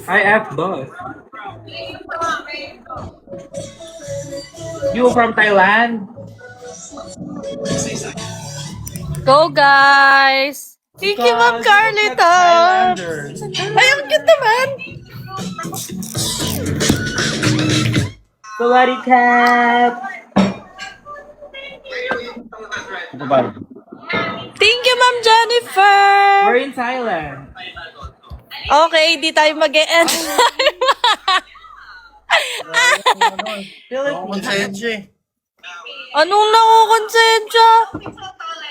Hi, F boss. You from Thailand? Go, guys! Thank you, Ma'am Because you look like Carlita! Thailander. Ay, ang cute naman! Sawadee cat. Thank you, Ma'am Jennifer! We're in Thailand. Okay, di tayo mag-e-end. Philippines. Anong nakukonsensya?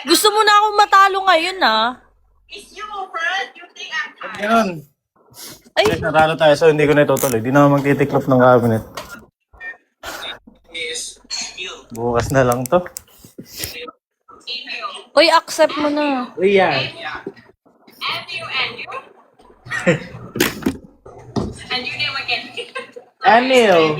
Gusto mo na akong matalo ngayon, ah. Ganun. Ay, Guys, natalo tayo so hindi ko na itutuloy. Di na ako magtitiklop ng cabinet. Bukas na lang to. uy, accept mo na. Yeah. And your name again. Emil.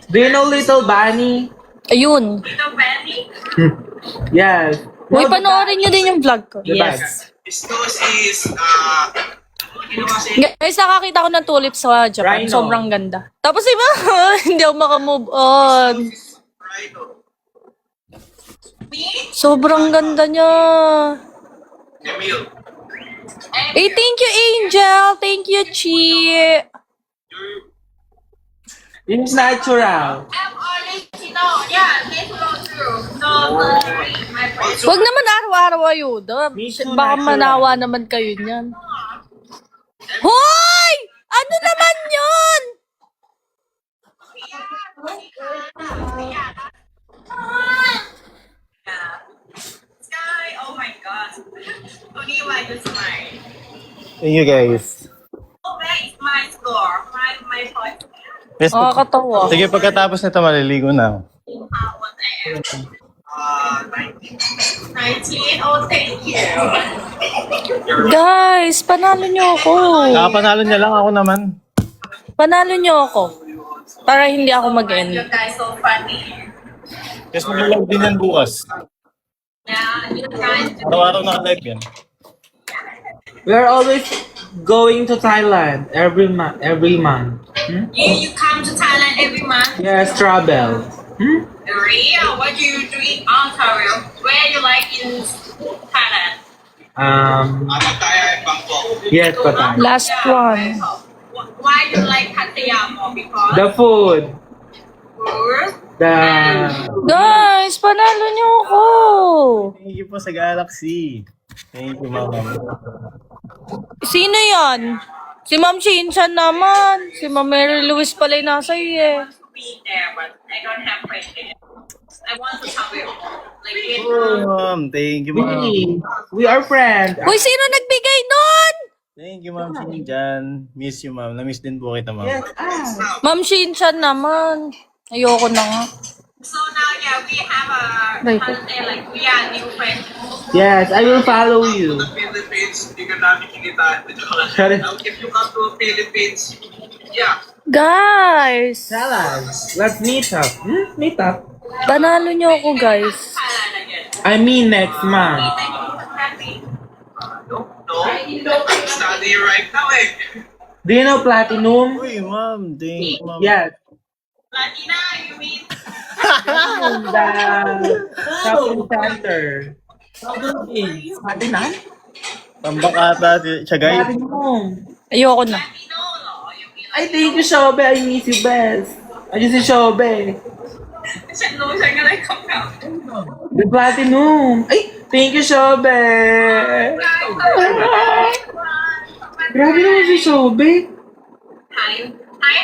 Do you know Little Bunny? Ayun. Little Benny. Yes. Uy, panoorin niyo din yung vlog ko. The bag. His nose is, Guys, nakakita ko ng tulip sa Japan. Rhino. Sobrang ganda. Tapos iba, hindi ako makamove on. Sobrang ganda niya. Emil. Eh, thank you, Angel. Thank you, Chi. It's natural. I'm original. Yeah, natural too. No, my friend. Huwag naman araw-araw ayuda. Me too, Baka natural. manawa naman kayo niyan. Hoy! Ano naman yun? Sky, oh my god. Tony, why you smile? Thank you guys. Oh, where is my score? My point. Yes, Nakakatawa. sige, pagkatapos nito maliligo na ako. What I am. 19. Oh, thank you. Guys, panalo niyo ako. Nakapanalo niya lang ako naman. Panalo niyo ako. Para hindi ako mag-end. You guys so funny. Yes, mag-live din yan bukas. Yeah, you guys. Araw-araw naka-live yan. We're always going to Thailand every month. You come to Thailand every month. Yes, travel. Ria, what do you do in Ontario? Where you like in Thailand? Yes, Patay. Last one. Why you like Pattaya more? Because The food. food. The Guys, panalo niyo ako. Thank you po sa Galaxy. Thank you, mama. Sino yan? Si Ma'am Shinchan naman. Si Ma'am Mary Louise pala yung nasa iyo eh. To be there, but I don't have friends there. I want to travel. Like Oh, ma'am. Thank you, ma'am. we are friends. Uy, sino nagbigay nun? Thank you, ma'am. Sinjan. Miss you, ma'am. Na-miss din po kita, ma'am. Yes. Ma'am Shinchan naman. Ayoko na nga. so now, yeah, we have a Right. holiday. Like we are new friends. Yes, I will follow you. Philippines, hindi ka namin kinitaan. Sorry. If you come to Philippines, yeah. Guys, Tell us. Let's meet up. Meet up. panalo niyo ako guys. Thailand again. I mean next month. Happy. No, study right now eh. Do you know Platinum? Uy, ma'am. Thank you, ma'am. Yes. Latina, you mean? The shopping center. Platinum? Tambak ata siya, guys. Platinum. Ayoko na. Latino, no? You mean I thank you, Shobe. I miss you best. I just say Shobe. siya, no, siya nga like come out. The Platinum. Ay, thank you, Shobe. Grabe naman si Shobe. Hi. Hi.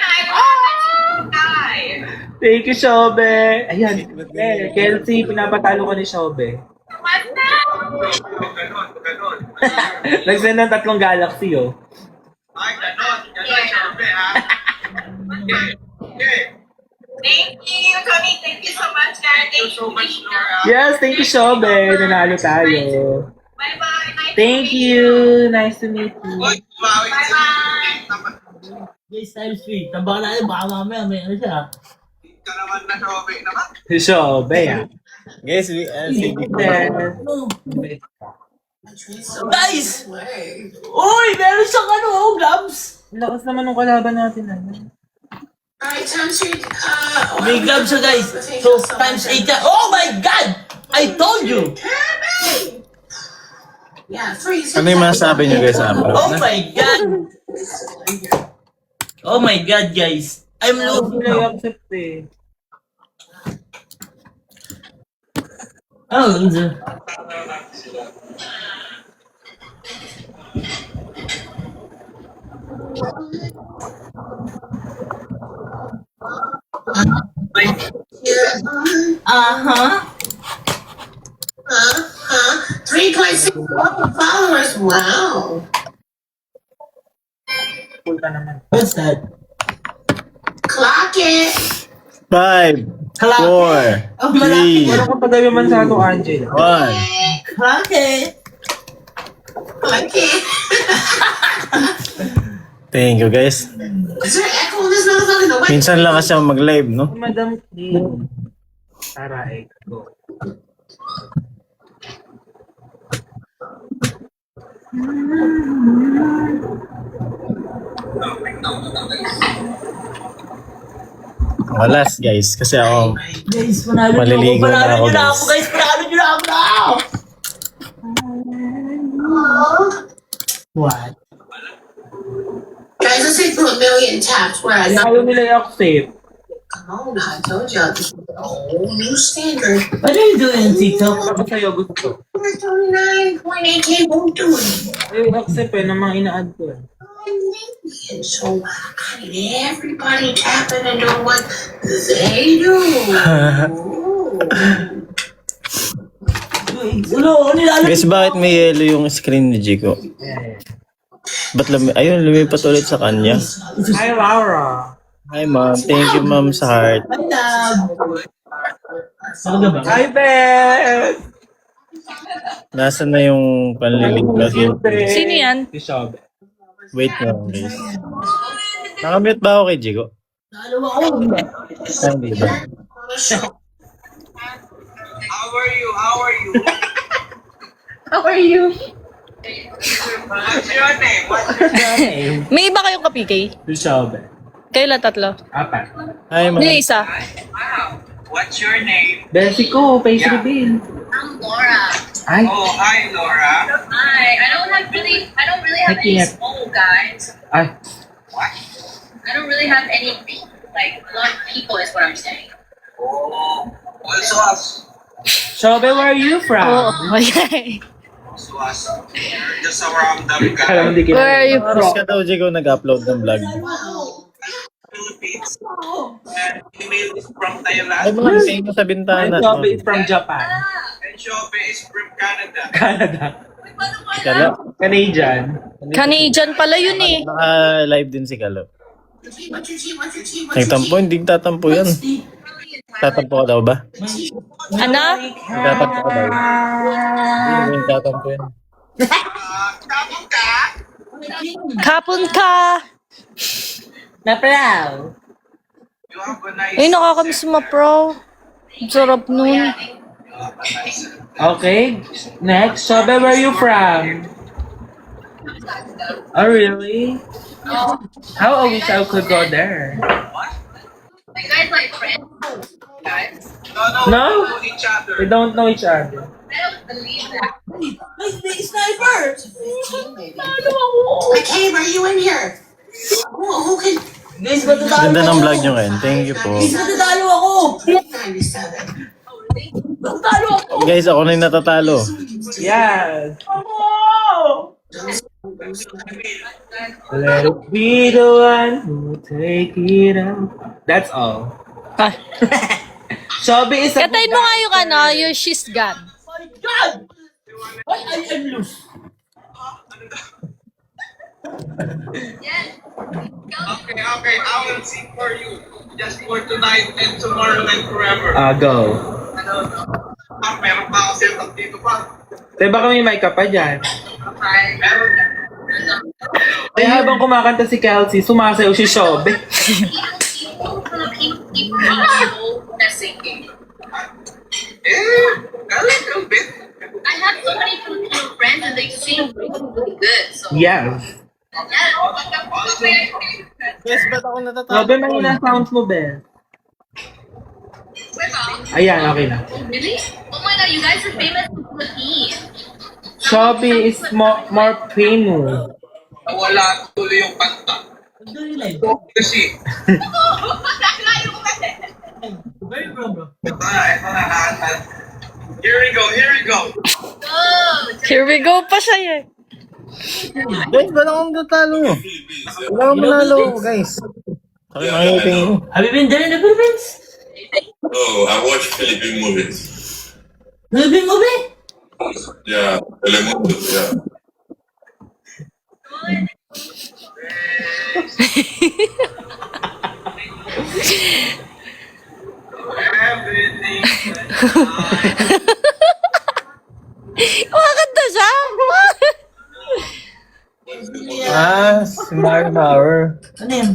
Thank you, Shobe. Ayan. Kelsey, pinapatalo ko ni Shobe. What's that? Ganon. Nagsend ng 3 galaxy, oh. Ay, ganon, syempre ha. Okay. Thank you, Tony. Thank you so much, guys. Thank you so much, Nora. Yes, thank you, Shobe. Nanalo tayo. Bye-bye. Nice Thank to meet you. Nice to meet you. Uy, bawi ka Bye-bye. Guys, times 3. Tamba natin, baka mamaya may ano siya. ka naman na Shobe naman. Si Shobe, ah. Guys, Yes. Guys! Uy, meron siyang ano, gloves. Ang lakas naman ng kalaban natin. Ano? May gloves siya, guys. So, times 8 yan. Oh my God! I told you! Ano yung masasabi niyo guys sa upload Oh na? my God! Oh my God, guys. I'm Hindi losing nila now. i-accept eh. Oh, loser. Uh-huh. 3.6 million followers. Wow. Cool ka naman. What's that? Clock it. 5, 4, Oh, malaki. 3, Ano ka pagayo man sa ato, Angel? 1. Okay. Clock it. Thank you guys. Is there echo in this motherfucker? No way. Minsan lang kasi ako mag-live, no? Madam Kim. Tara, go. Malas guys, kasi ako Guys, panalo Maliligo na ako, nyo na guys. ako, guys. Panalo nyo na ako now. What? Guys, let's say through a million taps where I know. Ayaw nila i-accept. Come on, I told you this is a whole new standard. What are you doing, Tito? Ako sa'yo gusto. 29.8K won't do it. Ayaw i-accept eh, ng mga ina-add ko eh. And so I need everybody tapping and doing what they do. Ulo, nilalagay. guys, bakit may yellow yung screen ni Jico? Ba't ayun, lumipat ulit sa kanya. Hi, Laura. Hi ma'am, thank you ma'am sa heart. Hi, love. Talaga ba? Hi, Beth! Nasaan na yung panliliglas yun? Sino yan? Si Shobe. Wait lang guys. Nakamute ba ako kay Jico? Nalo ako. Hindi ba? How are you? How are you? How are you? What's your name? What's your name? May iba kayong kapikay? Si Shobe. Kailan tatlo? Apat. Hi ma'am. Hindi isa. Wow. What's your name? Bessie ko, face Yeah. reveal. I'm Laura. Ay, Oh, hi, Laura. Hi. I don't really have I any can't. small guys. ay. What? I don't really have any like a lot of people is what I'm saying. Oh, also us. Shobe, where are you from? Oo. Okay. Also us. You're just a random Alam mo, guy. di Where are you Oras from? ka daw Jico nag-upload ng vlog. Philippines. And email is from Ay Thailand. mga tingin mo sa And bintana. Shobe is from Japan. And Shobe is from Canada. Canada. Kalo. Canadian. Canadian pala yun eh. Naka-live din si Kalo. Nagtampo, hindi tatampo yan. Tatampo ka daw ba? Ano? Tatampo ka daw. Hindi tatampo yan. Tapos ka? Kapon ka! Napraw. You have a nice... Ay, nakakamiss mo, pro. Ang sarap nun. Okay, next. Shobe, where are you from? Oh, really? How I wish I could go there. You guys like friends? Guys, No, No? we know each other. We don't know each other. I don't believe that. May sniper! McCabe, are you in here? Who can? Guys, matatalo Ganda ng ako. vlog nyo ngayon. Thank you po. Guys, matatalo ako. 97. Matatalo ako. Guys, ako na yung natatalo. Yes. Let it be the one who take it out. That's all. Ah. Shobe is a Katayin mo nga yung ano, yung she's gone. Oh my God! Why I am loose? Okay, I will sing for you. Just for tonight and tomorrow and forever. go. Meron pa ako setup dito pa. Tayo baka may mic ka pa dyan. Meron. Ay, habang kumakanta si Kelsey, sumasayaw si Shobe. People know that singing. Eh, galing bit. I have so many Filipino friends. dance and they sing really good. So Yes. Yes, ba't ako natatakot? Robin, mahina sounds mo, Ben. Ayan, okay na. really? Oh my god, you guys are famous in Philippines. Shopee is more famous. Nawala tuloy yung kanta. What do you like? Kasi, Very bro, bro. ito na lahat. Here we go, here we go. Here we go pa siya eh. Guys, ba't ako natatalo? Wala akong manalo, guys. Sabi mga ngipin ko. Have you been there in the Philippines? Oh, I watch Philippine movies. Philippine movie? Yeah, Telemundo, yeah. Everything. Kumakanta siya? Si Mario Bauer. Ano yan?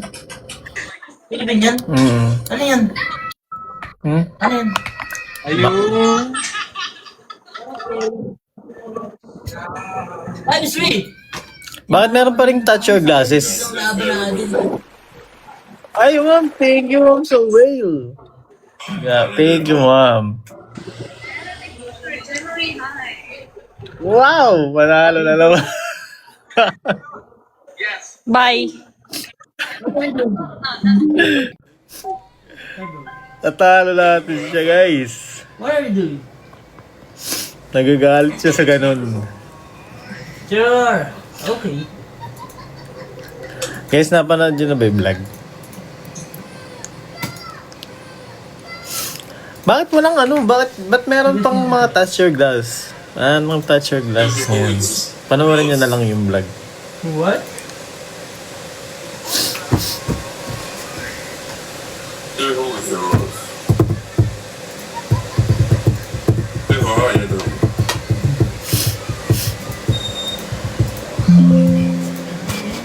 Philippine yan? Ano yan? Ano yan? Ayun. I'm sweet! Bakit meron pa rin touch your glasses? Laban natin. Ay, ma'am, thank you, ma'am, so well. Yeah, thank you, ma'am. Wow! Manalo na naman. Yes. Bye. Natalo natin siya, guys. What are you doing? Nagagalit siya sa ganun. Sure. Okay. Guys, napanood nyo na ba yung vlog? Bakit walang ba't meron pang mga touch your glass? Anong touch your glass ngayon? Panoorin nyo na lang yung vlog. What? Dude, who is the rose? Dude, how are you doing?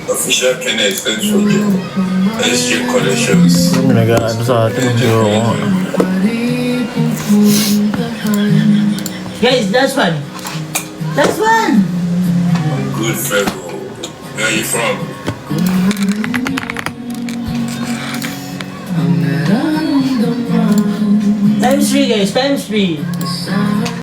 Official Kenya Essential SG Collections. Nag-ano sa atin. Siguro ko. Guys, last one. Last one! Good February. Where are you from? Times 3 guys, times 3.